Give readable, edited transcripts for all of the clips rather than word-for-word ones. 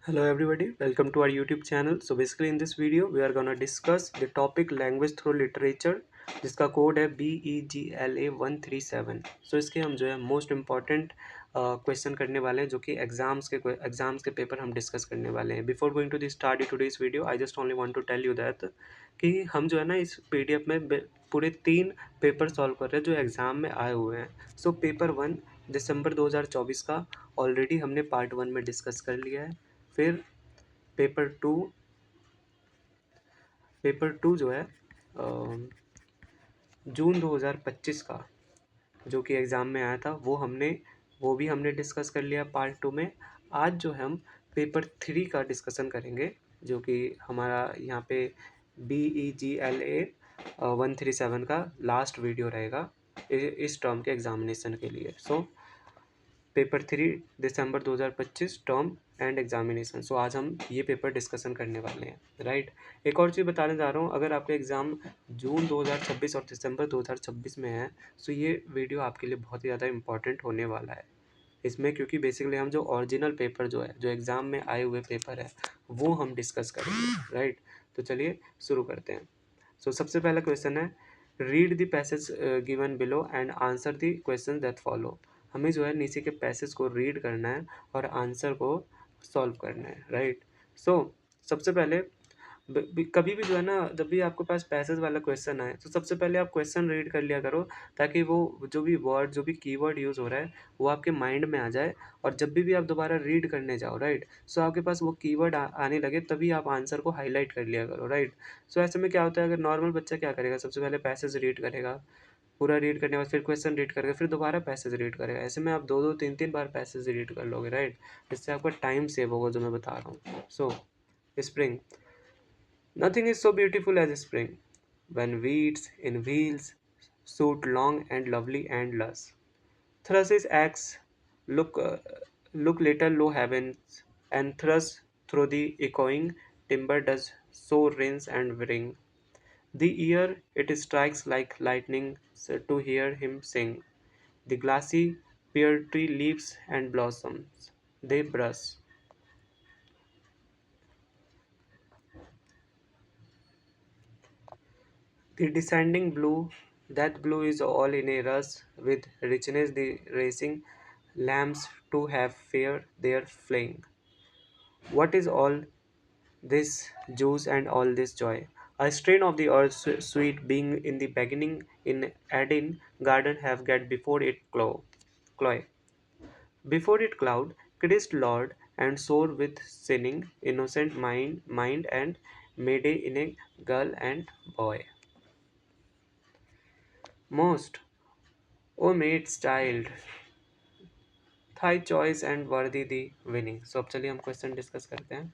Hello everybody, welcome to our YouTube channel. So basically in this video we are gonna discuss the topic language through literature जिसका code है BEGLA 137। सो इसके हम जो है most important question करने वाले हैं जो कि एग्जाम्स के पेपर हम डिस्कस करने वाले हैं। Before going to the start today's video I just only want to tell you that कि हम जो है ना इस PDF में पूरे 3 पेपर सॉल्व कर रहे हैं जो एग्ज़ाम में आए हुए हैं। सो पेपर 1 दिसंबर 2024 का ऑलरेडी हमने पार्ट 1 में डिस्कस कर लिया है। फिर पेपर टू जो है जून 2025 का जो कि एग्ज़ाम में आया था वो भी हमने डिस्कस कर लिया पार्ट 2 में। आज जो है हम पेपर 3 का डिस्कशन करेंगे जो कि हमारा यहाँ पे BEGLA 137 का लास्ट वीडियो रहेगा इस टर्म के एग्जामिनेशन के लिए। सो पेपर 3 दिसंबर 2025 टर्म एंड एग्जामिनेशन। सो आज हम ये पेपर डिस्कशन करने वाले हैं, राइट। एक और चीज़ बताने जा रहा हूँ, अगर आपका एग्ज़ाम जून 2026 और दिसंबर 2026 में है सो ये वीडियो आपके लिए बहुत ही ज़्यादा इंपॉर्टेंट होने वाला है इसमें, क्योंकि बेसिकली हम जो ओरिजिनल पेपर जो है जो एग्ज़ाम में आए हुए पेपर है वो हम डिस्कस करेंगे, राइट। तो चलिए शुरू करते हैं। सो सबसे पहला क्वेश्चन है, read the passage given below and answer the question that follow. हमें जो है नीचे के पैसेज को रीड करना है और आंसर को सॉल्व करना है, राइट। सो सबसे पहले कभी भी जो है ना जब भी आपके पास पैसेज वाला क्वेश्चन आए तो सबसे पहले आप क्वेश्चन रीड कर लिया करो, ताकि वो जो भी कीवर्ड यूज़ हो रहा है वो आपके माइंड में आ जाए। और जब भी आप दोबारा रीड करने जाओ, राइट, सो आपके पास वो कीवर्ड आने लगे तभी आप आंसर को हाईलाइट कर लिया करो, राइट। सो ऐसे में क्या होता है, अगर नॉर्मल बच्चा क्या करेगा, सबसे पहले पैसेज रीड करेगा, पूरा रीड करने के बाद फिर क्वेश्चन रीड करेगा, फिर दोबारा पैसेज रीड करेगा। ऐसे में आप 2-2 3-3 बार पैसेज रीड कर लोगे, राइट। इससे आपका टाइम सेव होगा जो मैं बता रहा हूँ। सो spring, nothing is so beautiful as spring, when weeds in wheels shoot long and lovely and lush. Thrushes axe look little low heavens, and thrust through the echoing timber does so rinse and ring. The ear it strikes like lightning so to hear him sing. The glassy pear tree leaves and blossoms they brush. The descending blue, that blue is all in a rush, with richness the racing lambs to have fair their flaying. What is all this juice and all this joy? A strain of the earth's sweet being in the beginning in Eden garden have get before it cloy. Before it cloud, Christ Lord and soar with sinning, innocent mind and mayday in a girl and boy. Most, O maid's child, thy choice and worthy the winning. सो अब चलिए हम question discuss करते हैं।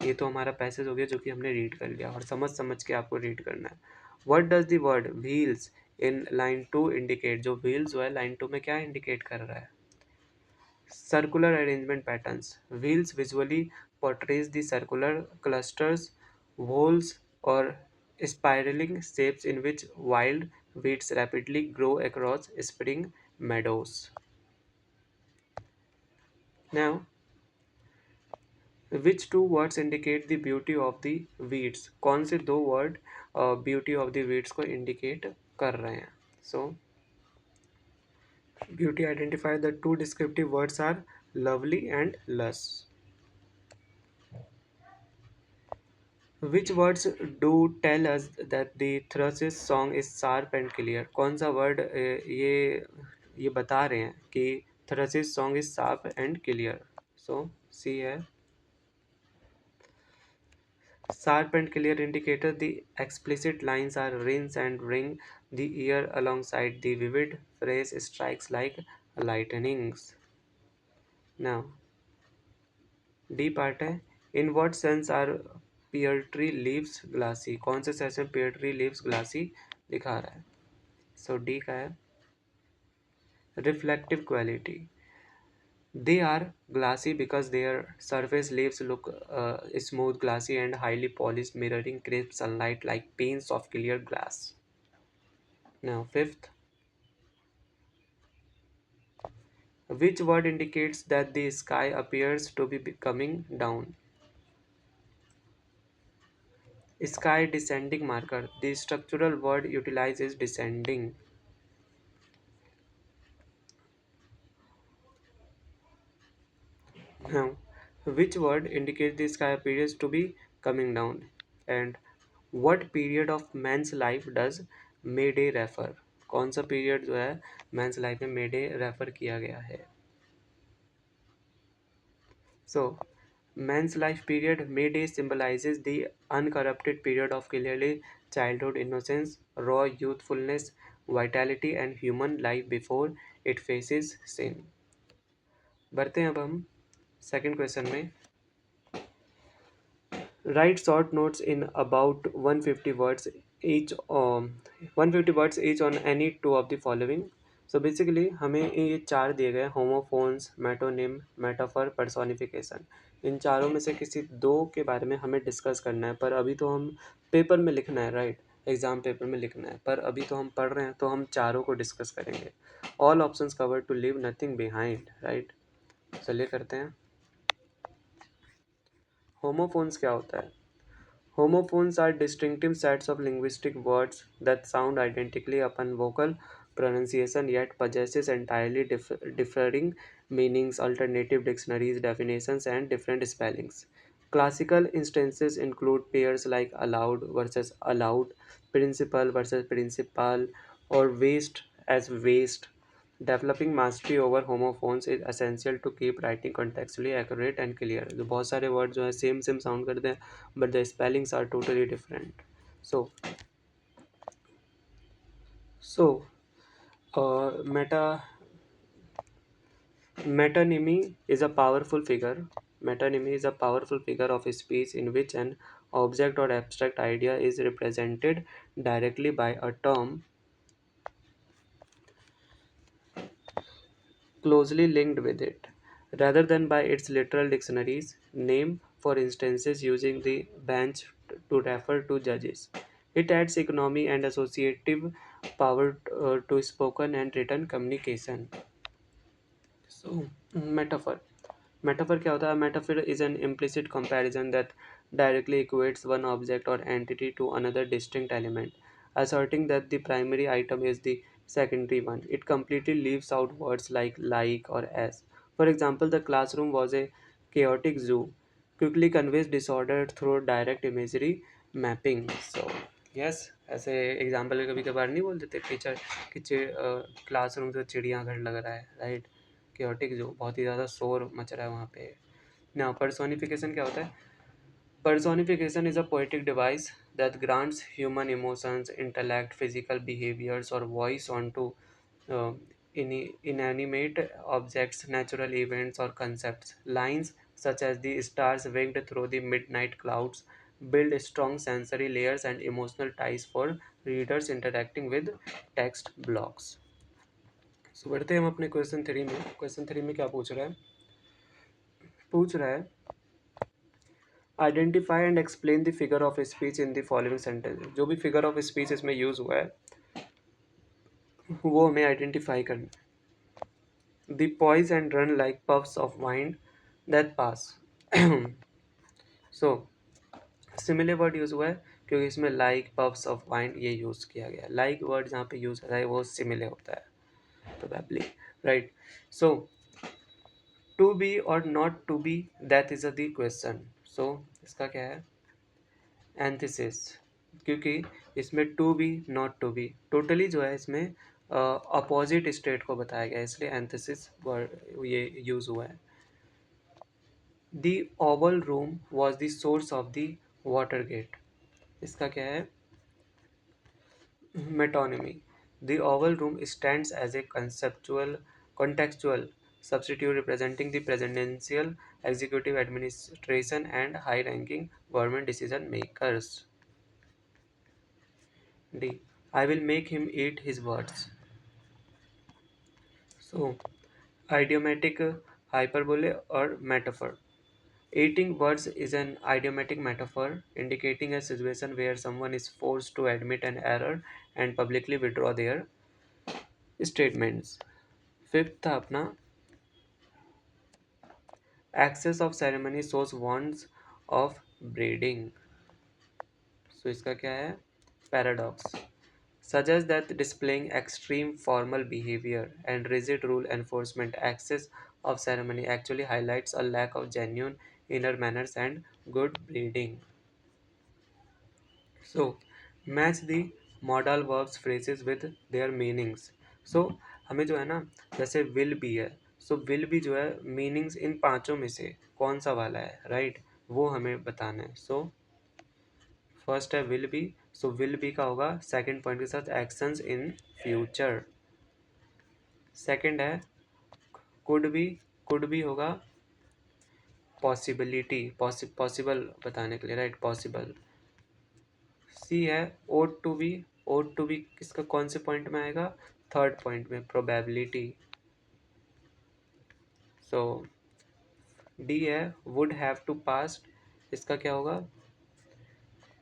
ये तो हमारा passage हो गया जो कि हमने रीड कर लिया, और समझ समझ के आपको रीड करना है। What does the word wheels in line 2 indicate? जो व्हील्स जो है लाइन 2 में क्या इंडिकेट कर रहा है? Circular arrangement patterns. Wheels visually portrays the circular clusters, whorls, or spiraling shapes in which wild weeds rapidly grow across spring meadows. Now, which two words indicate the beauty of the weeds? कौन से दो word beauty of the weeds को indicate कर रहे हैं? So, beauty identify the two descriptive words are lovely and lush. Which words do tell us that the thrush's song is sharp and clear? कौन सा word ये बता रहे हैं कि thrush's song is sharp and clear? So C है sharp and clear indicator. The explicit lines are rinse and ring the ear alongside the vivid phrase strikes like lightnings. Now D part है, in what sense are pear tree leaves glassy? कौन से sense में peer tree leaves glassy दिखा रहा है? सो डी का है reflective quality, they are glassy because their surface leaves look smooth, glassy and highly polished, mirroring crisp sunlight like panes of clear glass. Now fifth, Which word indicates that the sky appears to be coming down? Sky descending marker. The structural word utilized is descending. Now, which word indicates the sky appears to be coming down? And what period of man's life does may day refer? कौन सा period जो है men's life में मे day refer किया गया है? So, man's life period May Day symbolizes the uncorrupted period of clearly childhood innocence, raw youthfulness, vitality, and human life before it faces sin. बढ़ते हैं अब हम सेकंड क्वेश्चन में. Write short notes in about 150 words each 150 words each on any two of the following. So basically हमें ये चार दिए गए होमोफोन्स, मेटोनिम, मेटाफर, पर्सोनिफिकेशन. इन चारों में से किसी दो के बारे में हमें डिस्कस करना है, पर अभी तो हम पेपर में लिखना है, राइट, एग्जाम पेपर में लिखना है, पर अभी तो हम पढ़ रहे हैं तो हम चारों को डिस्कस करेंगे. All options cover to leave nothing behind, right. चलिए करते हैं. होमोफोन्स क्या होता है? Homophones are distinctive sets of linguistic words that sound identically upon vocal pronunciation yet possesses entirely differing meanings, alternative dictionaries, definitions, and different spellings. Classical instances include pairs like allowed versus allowed, principal versus principal, or waste as waste. Developing mastery over homophones is essential to keep writing contextually accurate and clear. जो बहुत सारे word जो है same same sound करते हैं, but the spellings are totally different. So so uh, meta metonymy is a powerful figure. Metonymy is a powerful figure of speech in which an object or abstract idea is represented directly by a term closely linked with it, rather than by its literal dictionaries name, for instances using the bench to refer to judges. It adds economy and associative power to spoken and written communication. So, metaphor. Metaphor क्या होता है? Metaphor is an implicit comparison that directly equates one object or entity to another distinct element, asserting that the primary item is the secondary one. It completely leaves out words like or as. For example, the classroom was a chaotic zoo, quickly conveys disorder through direct imagery mapping. So, yes, ऐसे example कभी कभार नहीं बोल देते teacher कि classroom से चिड़ियाघर लग रहा है, राइट. chaotic जो बहुत ही ज़्यादा शोर मच रहा है वहाँ पे. Now personification क्या होता है? Personification is a poetic device that grants human emotions, intellect, physical behaviors, or voice onto uh, inanimate objects, natural events, or concepts. Lines such as the stars winged through the midnight clouds build strong sensory layers and emotional ties for readers interacting with text blocks. So बढ़ते हैं हम अपने question three में. Question three में क्या पूछ रहा है identify and explain the figure of speech in the following sentence. जो भी फिगर ऑफ स्पीच इसमें यूज हुआ है वो हमें आइडेंटिफाई करना है. The poise and run like puffs of wind that pass. So similar word use हुआ है क्योंकि इसमें लाइक पफ्स ऑफ वाइंड ये यूज किया गया. लाइक वर्ड जहाँ पे यूज होता है वो सिमिलर होता है probably, right. So to be or not to be, that is the question. So इसका क्या है? एंथिसिस. क्योंकि इसमें to be not to be totally जो है इसमें अपोजिट स्टेट को बताया गया है, इसलिए एंथिसिस वर्ड ये यूज हुआ है. The oval room was the source of the Watergate. इसका क्या है? Metonymy. The oval room stands as a conceptual contextual substitute representing the presidential, executive, administration, and high-ranking government decision makers. D. I will make him eat his words. So, idiomatic, hyperbole, or metaphor. Eating words is an idiomatic metaphor indicating a situation where someone is forced to admit an error and publicly withdraw their statements. Fifth था अपना excess of ceremony shows wants of breeding. So इसका क्या है? Paradox suggests that displaying extreme formal behavior and rigid rule enforcement excess of ceremony actually highlights a lack of genuine inner manners and good breeding. So match the modal verbs phrases with their meanings. So हमें जो है ना, जैसे will be है, so will be जो है meanings इन पांचों में से कौन सा वाला है, राइट वो हमें बताना है. सो फर्स्ट है will be. So will be का होगा सेकंड पॉइंट के साथ एक्शंस इन फ्यूचर. सेकंड है कुड बी. कुड बी होगा पॉसिबिलिटी, पॉसिबल बताने के लिए, राइट पॉसिबल. सी है ought to be. Ought to be किसका कौन से पॉइंट में आएगा? थर्ड पॉइंट में, प्रोबेबिलिटी. सो डी है वुड हैव टू पास्ट. इसका क्या होगा?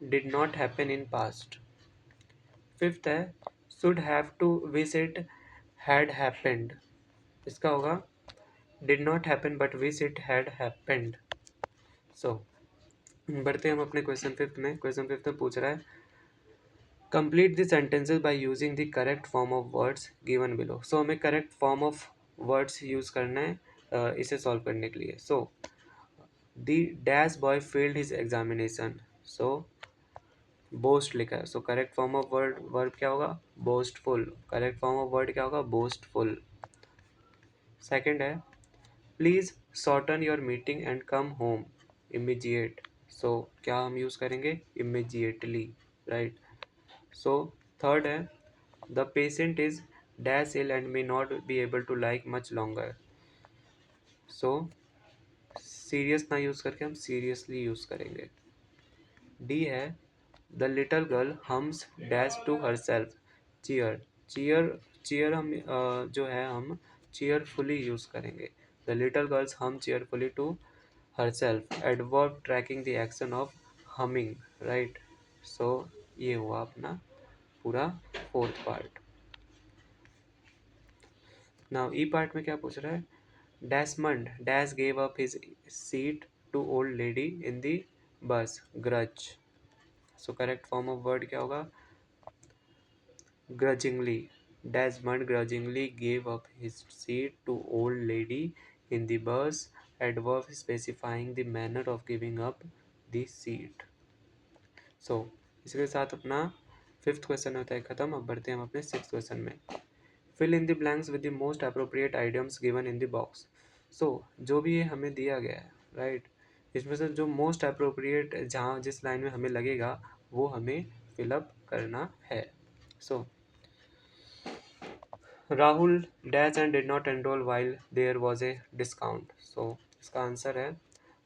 Did not happen in past. Fifth है should have to visit had happened. इसका होगा did not happen but which it had happened. So बढ़ते हैं हम अपने क्वेश्चन फिफ्थ में. क्वेश्चन फिफ्थ में पूछ रहा है complete the sentences by using the correct form of words given below. So हमें correct form of words use करना है इसे सॉल्व करने के लिए. So the dash boy failed his examination. So boast लिखा है. So correct form of verb क्या होगा? Boastful. Correct form of word क्या होगा? बोस्टफुल. सेकंड है please shorten your meeting and come home immediate. So क्या हम यूज करेंगे? Immediately, right. सो थर्ड है the patient is dash ill and may not be able to like much longer. So serious ना use करके हम seriously use करेंगे. D है the little girl hums dash to herself cheer. Cheer cheer हम जो है हम cheerfully use करेंगे. The little girls hum cheerfully to herself. Adverb tracking the action of humming, right. So ये हुआ अपना पूरा fourth part. Now E part में क्या पूछ रहा है? Desmond dash gave up his seat to old lady in the bus grudge. So correct form of word क्या होगा? grudgingly. Desmond grudgingly gave up his seat to old lady in the bus, adverb specifying the manner of giving up the seat. So इसके साथ अपना fifth question होता है खत्म. अब बढ़ते हैं हम अपने सिक्स्थ क्वेश्चन में. Fill in the blanks with the most appropriate idioms given in the box. So जो भी ये हमें दिया गया है, राइट, इसमें से जो मोस्ट अप्रोप्रिएट जहाँ जिस लाइन में हमें लगेगा वो हमें फिलअप करना है. So Rahul dash and did not enrol while there was a discount. So इसका आंसर है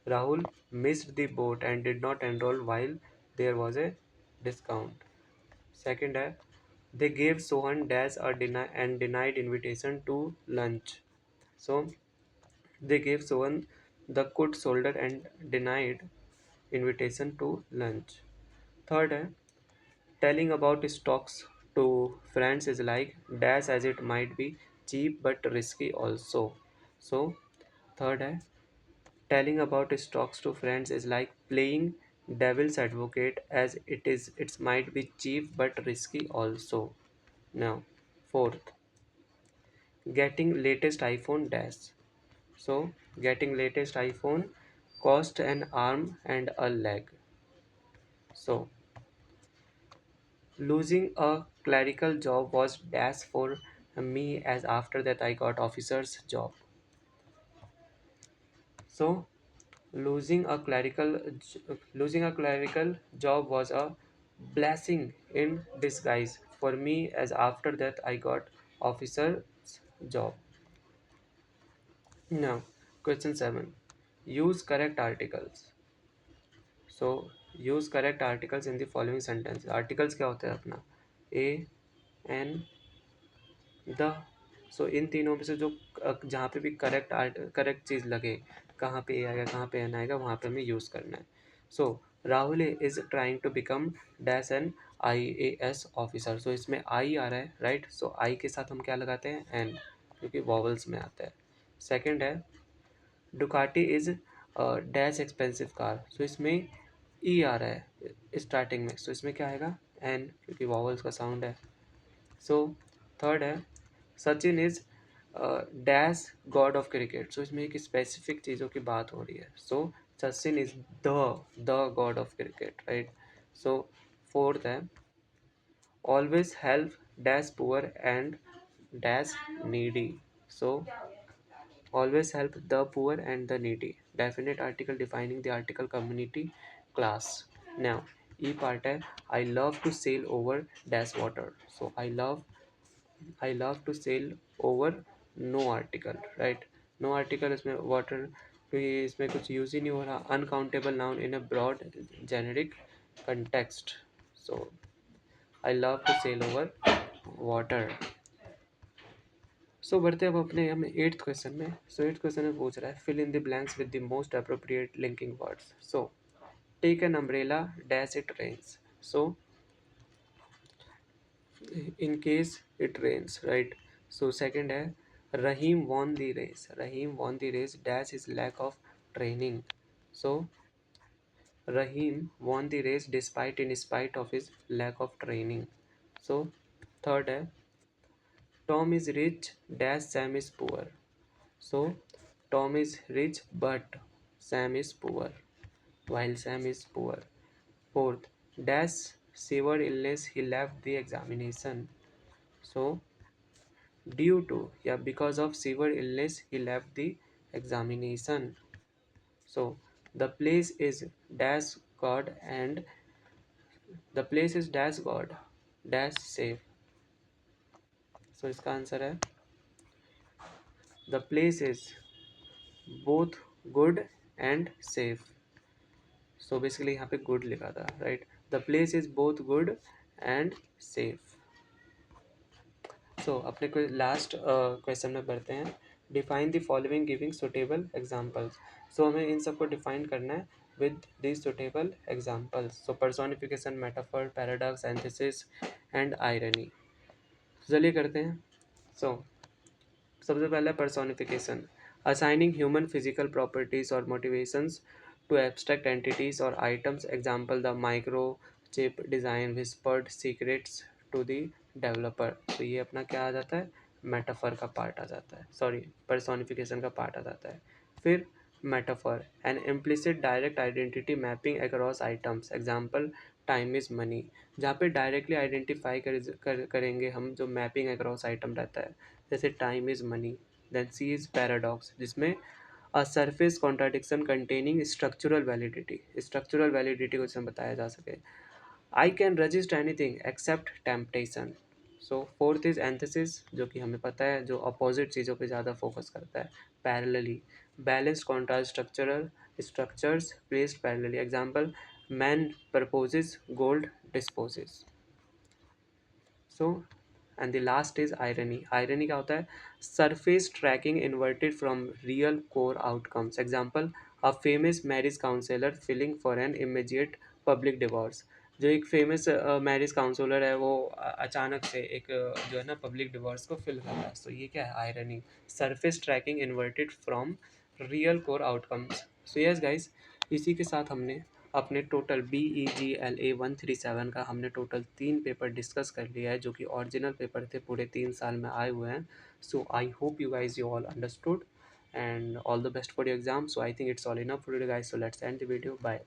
Rahul missed the boat and did not enrol while there was a discount. Second है they gave Sohan dash a and denied invitation to lunch. So they gave Sohan the could shoulder and denied invitation to lunch. Third है telling about stocks to friends is like dash as it might be cheap but risky also. So third है telling about stocks to friends is like playing devil's advocate as it might be cheap but risky also. Now fourth getting latest iPhone dash. So getting latest iPhone cost an arm and a leg. So losing a clerical job was dash for me as after that I got officer's job. So losing a clerical job was a blessing in disguise for me as after that I got officer's job. Now question 7 use correct articles. So use correct articles in the following sentence. Articles क्या होता है अपना? A N the. सो इन तीनों में से जो जहाँ पे भी करेक्ट चीज़ लगे, कहाँ पे ए आएगा कहाँ पे एन आएगा वहाँ पे हमें यूज़ करना है. So Rahul is trying to become dash an IAS officer. So इसमें आई आ रहा है, राइट. सो आई के साथ हम क्या लगाते हैं? एन, क्योंकि वॉवल्स में आता है. सेकेंड है Ducati is dash expensive car, so इसमें ई आ रहा है स्टार्टिंग में, सो इसमें क्या आएगा एन, क्योंकि वॉवल्स का साउंड है। सो थर्ड है Sachin is dash god of cricket, so इसमें एक स्पेसिफिक चीज़ों की बात हो रही है, so Sachin is the god of cricket, right. So fourth है always help dash poor and dash needy, so always help the poor and the needy, definite article defining the article community class. Now e part hai I love to sail over dash water, so I love to sail over no article, right। no article इसमें water, क्योंकि इसमें कुछ use ही नहीं हो रहा, uncountable noun in a broad generic context, so I love to sail over water। So बढ़ते अब अपने हम एट्थ क्वेश्चन में। सो एट्थ क्वेश्चन में पूछ रहा है fill in the blanks with the most appropriate linking words. So take an umbrella dash it rains, so in case it rains, right. So second है Rahim won the race, Rahim won the race dash is lack of training, so Rahim won the race despite in spite of his lack of training। so third है Tom is rich dash Sam is poor, so Tom is rich but Sam is poor while Sam is poor। Fourth, dash severe illness he left the examination, so due to या because of severe illness he left the examination। So the place is dash God and the place is dash God dash safe, so इसका answer है the place is both good and safe। So basically यहाँ पे good लिखा था, राइट। The place is both good and safe. So अपने को last question में बढ़ते हैं। Define the following giving suitable examples, so हमें इन सबको डिफाइन करना है with the suitable examples. So personification, metaphor, paradox, antithesis and irony. चलिए करते हैं। सो सबसे पहला personification, assigning human physical properties और मोटिवेशंस टू एब्स्ट्रैक्ट एंटिटीज और items, example the microchip design whispered secrets to the developer. तो ये अपना क्या आ जाता है, मेटाफर का पार्ट आ जाता है, सॉरी पर्सोनिफिकेशन का पार्ट आ जाता है। फिर metaphor, N implicit direct identity mapping across items, example time is money, जहाँ पे डायरेक्टली आइडेंटिफाई करेंगे हम जो मैपिंग अक्रॉस आइटम रहता है, जैसे time is money. Then C is paradox, जिसमें a surface contradiction containing structural validity, structural validity को जिसमें बताया जा सके। I can resist anything except temptation. So fourth is antithesis, जो कि हमें पता है जो अपोजिट चीज़ों पे ज़्यादा फोकस करता है। Parallelly, balanced contrast structural structures placed parallelly, example man proposes gold disposes. So and the last is irony, irony क्या होता है, surface tracking inverted from real core outcomes, example a famous marriage counsellor filing for an immediate public divorce. जो एक famous marriage counsellor है वो अचानक से एक जो है ना पब्लिक डिवोर्स को फिल कर रहा है, सो ये क्या है, irony. Surface tracking inverted from real core outcomes. So yes guys, इसी के साथ हमने अपने टोटल BEGLA 137 का हमने टोटल 3 पेपर डिस्कस कर लिया है, जो कि ओरिजिनल पेपर थे, पूरे 3 साल में आए हुए हैं। So I hope you guys you all understood and all the best for your exam. So I think it's all enough for you guys, so let's end the video, bye.